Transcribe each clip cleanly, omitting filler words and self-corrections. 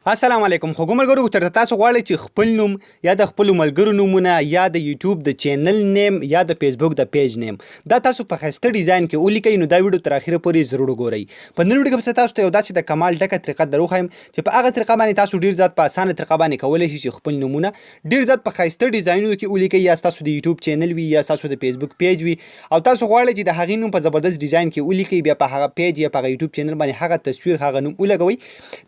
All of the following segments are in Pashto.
السلام علیکم خو ګمرګرو چېرته تاسو غواړئ چې خپل نوم یا د خپلو ملګرو نومونه یا د یوټیوب د چینل نیم یا د فیسبوک د پیج نیم دا تاسو په ښایسته ډیزاین کې ولیکئ نو دا ویډیو تر اخره پورې ضرور وګورئ. په نن ویډیو کې به تاسو ته یو داسې د کمال ډکه طریقه در وښیم چې په هغه طریقه باندې تاسو ډیر زیات په اسانه طریقه باندې کولی شئ چې خپل نومونه ډیر زیات په ښایسته ډیزاینونو کې ولیکئ، یا تاسو د یوټیوب چینل وي یا تاسو د فیسبوک پیج وي او تاسو غواړئ چې د هغې نوم په زبردست ډیزاین کې ولیکئ، بیا په هغه پیج یا په هغه یوټیوب چینل باندې هغه تصویر هغه نوم ولګوئ.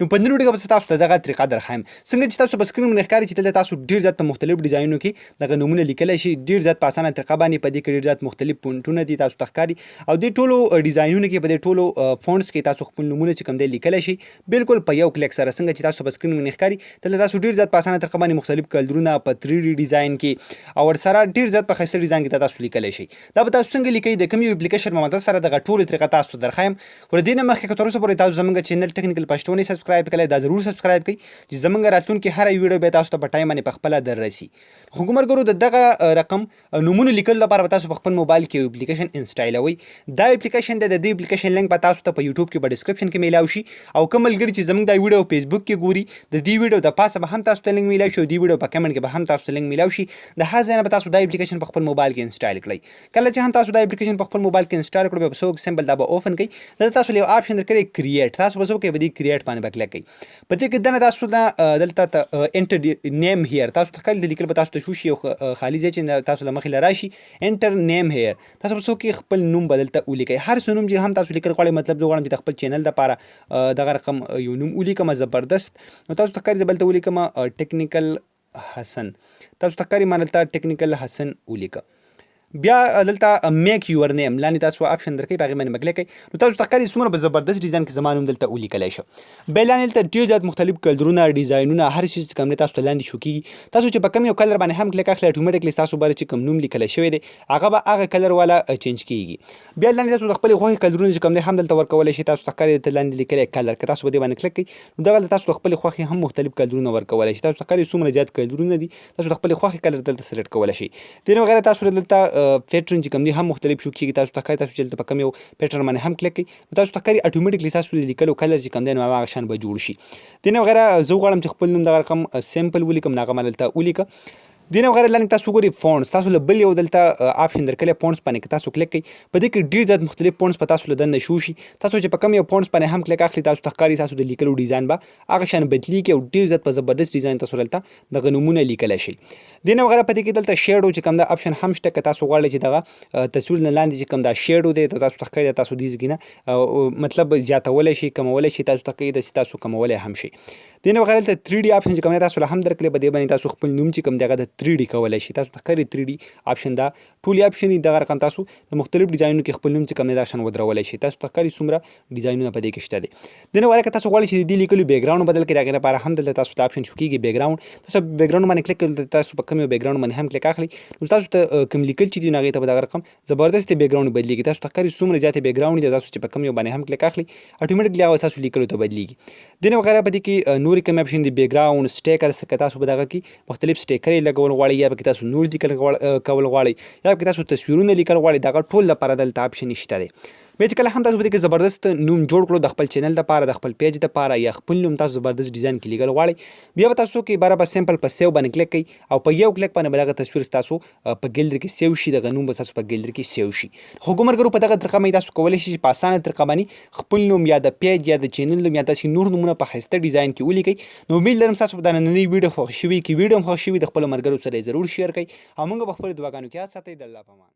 نو په نن ویډیو کې به تاسو ته دغه طریقه درښیم څنګه چې تاسو په سکرین باندې ښکاري چې دلته تاسو ډیر زیات په مختلفو ډیزاینونو کې دغه نومونه لیکلی شي، ډیر زیات په اسانه طریقه باندې. په دې کې ډیر زیات مختلف فونټونه دي تاسو ته ښکاري او دې ټولو ډیزاینونو کې په دې ټولو فونټس کې تاسو خپل نومونه چې کوم دی لیکلی شي بالکل په یو کلیک سره. څنګه چې تاسو په سکرین باندې ښکاري دلته تاسو ډیر زیات په اسانه طریقه باندې مختلف کلرونه په 3D ډیزاین کې او ورسره ډیر زیات په ښایسته ډیزاین کې تاسو لیکلی شي. دا به تاسو څنګه لیکئ د کوم یو اپلیکیشن په مدد سره دغه ټولې طریقه تاسو ته درښیم. خو د دې نه مخکې که تر اوسه پورې تاسو زموږ چینل ټیکنیکل پښتو نه سبسکرایب کړی دا ضرور سبسکرایب کړئ چې زموږ راتلونکي هره ویډیو به تاسو ته په ټایم باندې په خپله در رسي. خو ګمرګرو د دغه رقم نومونو لیکلو لپاره به تاسو په خپل موبایل کې یو اپلیکیشن انسټالوئ. دا اپلیکیشن دی د دې اپلیکیشن لینک به تاسو ته په یوټیوب کې په ډسکرپشن کې میلاو شي او کوم ملګري چې زموږ دا ویډیو فیسبوک کې ګوري د دې ویډیو د پاسه به هم تاسو ته لینک میلاو شي او دې ویډیو په کمنټ کې به هم تاسو ته لینک میلاو شي. د هر ځای نه به تاسو دا اپلیکیشن په خپل موبایل کې انسټال کړئ. کله چې هم تاسو دا اپلیکیشن په خپل موبایل کې انسټال کړئ به څوک سمبل دا به اوپن کړئ. دلته تاسو یو آپشن درکړی کریټ، تاسو به څه وکړئ په دې کریټ باندې به کلیک کړئ. په دې کې دننه تاسو دلته انټر نیم هیر تاسو ته ښکاري د لیکل به تاسو ته شو شي یو خالي ځای چې تاسو له مخې له راشي انټر نیم هیر تاسو به څه وکړئ خپل نوم به دلته ولیکئ. هر څه نوم چې هم تاسو لیکل غواړئ، مطلب زه غواړم چې د خپل چینل دپاره دغه رقم یو نوم ولیکم زبردست. نو تاسو ته ښکاري زه به دلته ولیکم ټیکنیکل حسن، تاسو ته ښکاري ما دلته ټیکنیکل حسن ولیکه. بیا دلته میک یور نیم لاندې تاسو آپشن درکوئ په هغې باندې به کلیک کوئ. نو تاسو ته ښکاري څومره به زبردست ډیزاین کې زما نوم دلته ولیکلی شو. بیا لاندې دلته ډېر زیات مختلف کلرونه ډیزاینونه هر شي چې کوم دی تاسو ته لاندې شو کېږي. تاسو چې په کوم یو کلر باندې هم کلیک اخلئ اټومیټیکلی ستاسو باره چې کوم نوم لیکلی شوی دی هغه به هغه کلر والا چینج کېږي. بیا لاندې تاسو د خپلې خوښې کلرونه چې کوم دی هم دلته ورکولی شئ. تاسو ته ښکاري دلته لاندې لیکلی کلر که تاسو په دې باندې کلیک کوئ نو دغلته تاسو د خپلې خوښې هم مختلف کلرونه ورکولی شئ. تاسو ته ښکاري څومره زیات کلرونه دي، تاسو د خپلې خوښې کلر دلته سلیکټ کولی شئ. دې نه بغیر تاسو دلته پیټرن چې کوم دی هم مختلف شو کېږي. تاسو ته ښکاري تاسو چې دلته په کوم یو پیټرن باندې هم کلیک کوئ نو تاسو ته ښکاري اټومیټیکلی ستاسو د لیکلو کلر چې کوم دی نو هغه شان به جوړ شي. دې نه بغیر زه غواړم چې خپل نوم دغه رقم سمپل ولیکم نو هغه ما دلته ولیکه. دې نه بغیر لاندې تاسو وګورئ فونټس، تاسو له بل یو دلته آپشن درکړی فونټس باندې که تاسو کلیک کوئ په دې کې ډېر زیات مختلف فونټس په تاسو له دننه شو شي. تاسو چې په کوم یو فونټس باندې هم کلیک اخلئ تاسو ته ښکاري تاسو د لیکلو ډیزاین به هغه شان بدلېږي او ډېر زیات په زبردست ډیزاین تاسو دلته دغه نومونه لیکلی شئ. دې نه بغیر په دې کې دلته شیډو چې کوم دا آپشن هم شته که تاسو غواړئ چې دغه تصویر نه لاندې چې کوم دا شیډو دی تاسو ته ښکاري تاسو دې ځای نه مطلب زیاتولی شئ کمولی شئ، تاسو ته ښکاري داسې تاسو کمولی هم شئ. دې نه بغیر دلته 3D آپشن چې کوم دی تاسو له هم درکړی په دې باندې تاسو خپل نوم چې کوم دی هغه د 3D کولی شئ. تاسو ته ښکاري 3D آپشن دا ټولې آپشن دي دغه رقم تاسو د مختلف ډیزاینونو کې خپل نوم چې کوم دی دغه شان ودرولی شئ. تاسو ته ښکاري څومره ډیزاینونه په دې کې شته دي. دې نه بغیر که تاسو غواړئ چې د دې لیکلو بیکګراونډ بدل کړئ د هغې لپاره هم دلته تاسو ته آپشن شو کېږي بیکګراونډ. تاسو بیکګراونډ باندې کلیک کوئ تاسو په کوم یو بیکګراونډ باندې هم کلیک اخلئ نو تاسو ته کوم لیکل چې دي نو هغې ته به دغه رقم زبردست بیکګراونډ بدلېږي. تاسو ته ښکاري څومره زیاتې بیکګراونډ دي، تاسو چې په کوم یو باندې هم کلیک اخلئ اټومیټیکلی هغه ستاسو لیکلو ته بدلېږي. دې نه بغیر په دې کې نورې کومې آپشن دي بیکګراونډ سټیکرز که تاسو په دغه کې مختلف سټیکر یې لګول غواړئ یا پکې تاسو نور لیکل کول غواړئ یا پکې تاسو تصویرونه لیکل غواړئ دغه ټول لپاره دلته آپشن شته دی. بیا چې کله هم تاسو په دې کې زبردست نوم جوړ کړو د خپل چینل دپاره د خپل پیج دپاره یا خپل نوم تاسو زبردست ډیزاین کې لیکل غواړئ بیا به تاسو څه کوئ برابر سمپل په سیو باندې کلیک کوئ او په یو کلیک باندې به دغه تصویر ستاسو په ګیلري کې سیو شي، دغه نوم به ستاسو په ګیلري کې سیو شي. خو ګمرګرو په دغه طریقه باندې تاسو کولی شئ چې په اسانه طریقه باندې خپل نوم یا د پیج یا د چینل نوم یا داسې نور نومونه په ښایسته ډیزاین کې ولیکئ. نو امید لرم ستاسو په دا نننۍ ویډیو خوښ شوي. که ویډیو هم خوښ شوي د خپلو ملګرو سره یې ضرور شیر کړئ او موږ به خپلو دعاګانو کې یاد ساتئ. د الله په امان.